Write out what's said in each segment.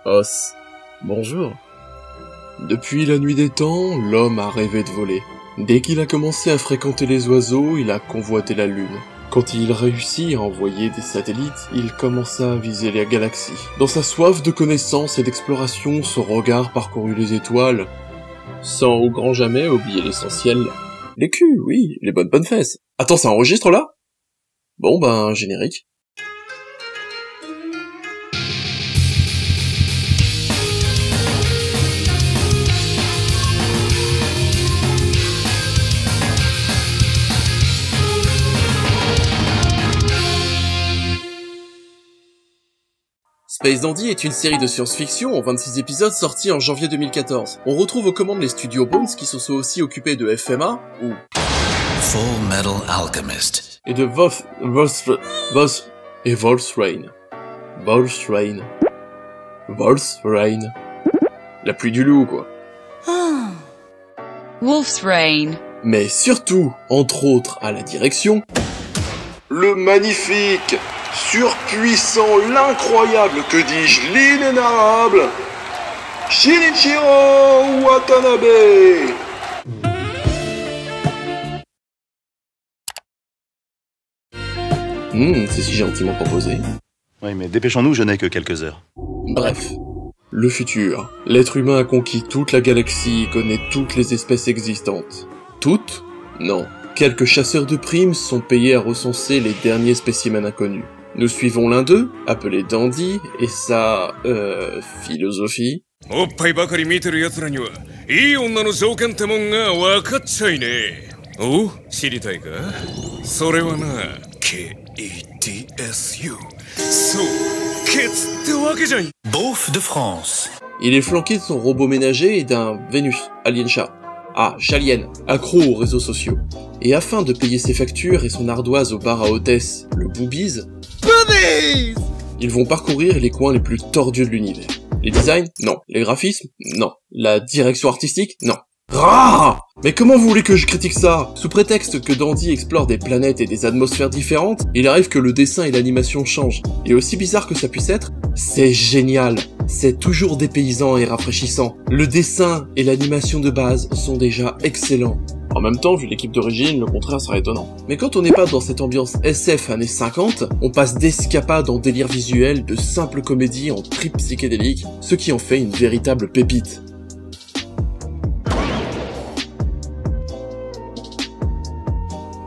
Os, bonjour. Depuis la nuit des temps, l'homme a rêvé de voler. Dès qu'il a commencé à fréquenter les oiseaux, il a convoité la Lune. Quand il réussit à envoyer des satellites, il commença à viser la galaxie. Dans sa soif de connaissance et d'exploration, son regard parcourut les étoiles, sans au grand jamais oublier l'essentiel. Les culs, oui, les bonnes fesses. Attends, ça enregistre là? Bon ben, générique. Space Dandy est une série de science-fiction en 26 épisodes sortis en janvier 2014. On retrouve aux commandes les studios Bones qui se sont aussi occupés de FMA, ou Full Metal Alchemist, et de Wolfsrain. La pluie du loup, quoi. Wolfsrain. Mais surtout, entre autres, à la direction, le magnifique, surpuissant, l'incroyable, que dis-je, l'inénarrable, Shinichiro Watanabe. C'est si gentiment proposé. Oui, mais dépêchons-nous, je n'ai que quelques heures. Bref, le futur. L'être humain a conquis toute la galaxie et connaît toutes les espèces existantes. Toutes? Non. Quelques chasseurs de primes sont payés à recenser les derniers spécimens inconnus. Nous suivons l'un d'eux, appelé Dandy, et sa... philosophie. Beauf de France. Il est flanqué de son robot ménager et d'un Vénus, alien chat. Ah, Chalien, accro aux réseaux sociaux. Et afin de payer ses factures et son ardoise au bar à hôtesse, le Boobies, ils vont parcourir les coins les plus tordus de l'univers. Les designs? Non. Les graphismes? Non. La direction artistique? Non. Rah! Mais comment vous voulez que je critique ça? Sous prétexte que Dandy explore des planètes et des atmosphères différentes, il arrive que le dessin et l'animation changent. Et aussi bizarre que ça puisse être, c'est génial. C'est toujours dépaysant et rafraîchissant. Le dessin et l'animation de base sont déjà excellents. En même temps, vu l'équipe d'origine, le contraire serait étonnant. Mais quand on n'est pas dans cette ambiance SF années 50, on passe d'escapades en délire visuel, de simples comédies en trip psychédélique, ce qui en fait une véritable pépite.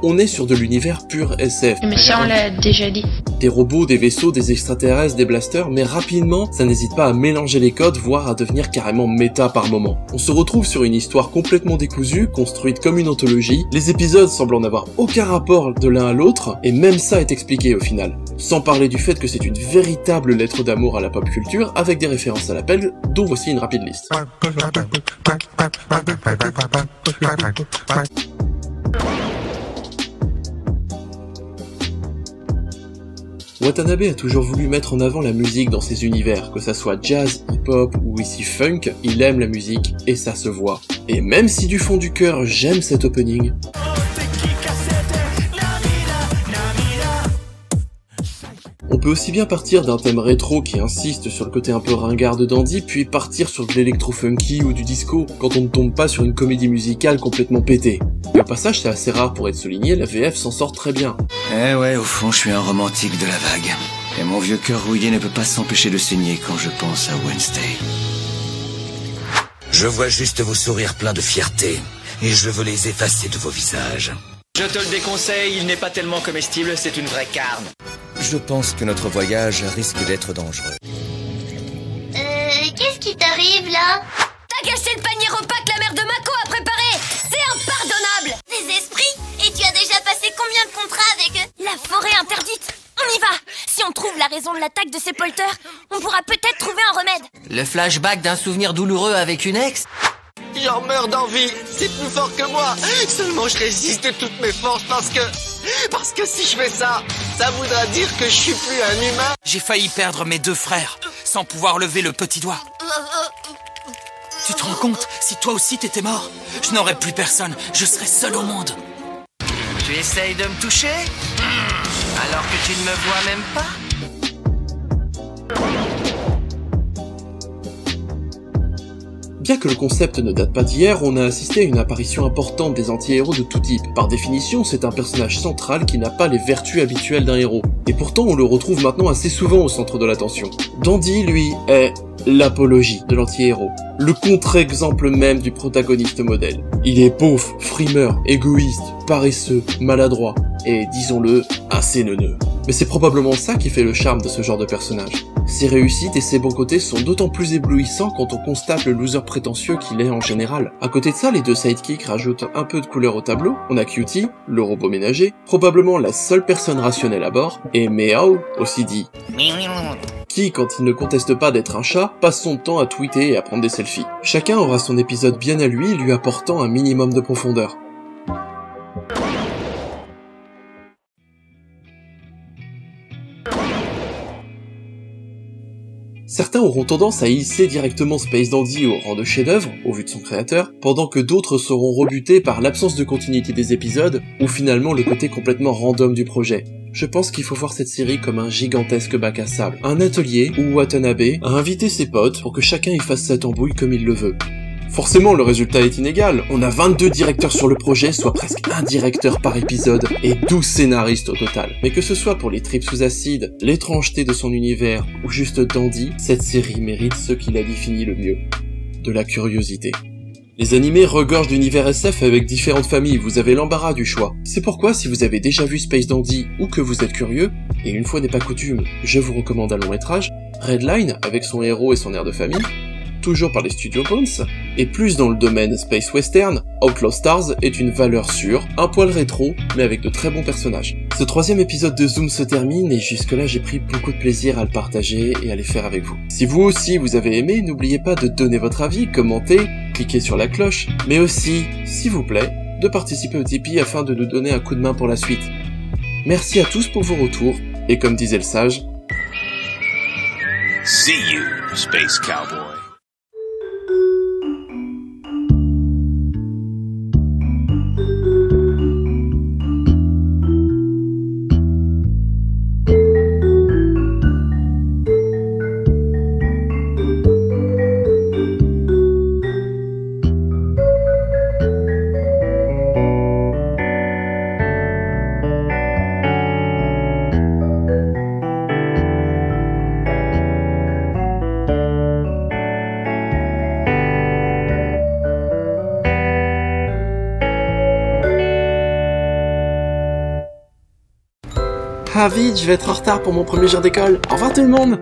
On est sur de l'univers pur SF. Mais ça on l'a déjà dit. Des robots, des vaisseaux, des extraterrestres, des blasters, mais rapidement, ça n'hésite pas à mélanger les codes, voire à devenir carrément méta par moment. On se retrouve sur une histoire complètement décousue, construite comme une anthologie, les épisodes semblent en avoir aucun rapport de l'un à l'autre, et même ça est expliqué au final. Sans parler du fait que c'est une véritable lettre d'amour à la pop culture, avec des références à l'appel, dont voici une rapide liste. Watanabe a toujours voulu mettre en avant la musique dans ses univers, que ça soit jazz, hip-hop ou ici funk, il aime la musique et ça se voit. Et même si du fond du cœur j'aime cet opening, on peut aussi bien partir d'un thème rétro qui insiste sur le côté un peu ringard de Dandy, puis partir sur de l'électro-funky ou du disco, quand on ne tombe pas sur une comédie musicale complètement pétée. Et au passage, c'est assez rare pour être souligné, la VF s'en sort très bien. Eh ouais, au fond, je suis un romantique de la vague. Et mon vieux cœur rouillé ne peut pas s'empêcher de saigner quand je pense à Wednesday. Je vois juste vos sourires pleins de fierté, et je veux les effacer de vos visages. Je te le déconseille, il n'est pas tellement comestible, c'est une vraie carne. Je pense que notre voyage risque d'être dangereux. Qu'est-ce qui t'arrive là? T'as gâché le panier repas que la mère de Mako a préparé! C'est impardonnable! Des esprits? Et tu as déjà passé combien de contrats avec eux? La forêt interdite! On y va! Si on trouve la raison de l'attaque de ces polteurs, on pourra peut-être trouver un remède. Le flashback d'un souvenir douloureux avec une ex? J'en meurs d'envie, c'est plus fort que moi. Seulement je résiste de toutes mes forces parce que si je fais ça, ça voudra dire que je suis plus un humain. J'ai failli perdre mes 2 frères, sans pouvoir lever le petit doigt. Tu te rends compte? Si toi aussi t'étais mort, je n'aurais plus personne, je serais seul au monde. Tu essayes de me toucher? Alors que tu ne me vois même pas? Bien que le concept ne date pas d'hier, on a assisté à une apparition importante des anti-héros de tout type. Par définition, c'est un personnage central qui n'a pas les vertus habituelles d'un héros. Et pourtant, on le retrouve maintenant assez souvent au centre de l'attention. Dandy, lui, est l'apologie de l'anti-héros. Le contre-exemple même du protagoniste modèle. Il est beauf, frimeur, égoïste, paresseux, maladroit, et disons-le, assez neuneux. Mais c'est probablement ça qui fait le charme de ce genre de personnage. Ses réussites et ses bons côtés sont d'autant plus éblouissants quand on constate le loser prétentieux qu'il est en général. À côté de ça, les deux sidekicks rajoutent un peu de couleur au tableau. On a Cutie, le robot ménager, probablement la seule personne rationnelle à bord, et Meow, aussi dit, qui, quand il ne conteste pas d'être un chat, passe son temps à tweeter et à prendre des selfies. Chacun aura son épisode bien à lui, lui apportant un minimum de profondeur. Certains auront tendance à hisser directement Space Dandy au rang de chef-d'œuvre, au vu de son créateur, pendant que d'autres seront rebutés par l'absence de continuité des épisodes, ou finalement le côté complètement random du projet. Je pense qu'il faut voir cette série comme un gigantesque bac à sable, un atelier où Watanabe a invité ses potes pour que chacun y fasse sa tambouille comme il le veut. Forcément, le résultat est inégal. On a 22 directeurs sur le projet, soit presque un directeur par épisode, et 12 scénaristes au total. Mais que ce soit pour les tripes sous acide, l'étrangeté de son univers, ou juste Dandy, cette série mérite ce qui la définit le mieux. De la curiosité. Les animés regorgent d'univers SF avec différentes familles, vous avez l'embarras du choix. C'est pourquoi, si vous avez déjà vu Space Dandy, ou que vous êtes curieux, et une fois n'est pas coutume, je vous recommande un long métrage, Redline, avec son héros et son air de famille, toujours par les studios Bones, et plus dans le domaine space western, Outlaw Stars est une valeur sûre, un poil rétro, mais avec de très bons personnages. Ce troisième épisode de Zoom se termine, et jusque-là j'ai pris beaucoup de plaisir à le partager et à les faire avec vous. Si vous aussi vous avez aimé, n'oubliez pas de donner votre avis, commenter, cliquer sur la cloche, mais aussi, s'il vous plaît, de participer au Tipeee afin de nous donner un coup de main pour la suite. Merci à tous pour vos retours, et comme disait le sage, See you, Space Cowboy. Ah vite, je vais être en retard pour mon premier jour d'école. Au revoir tout le monde!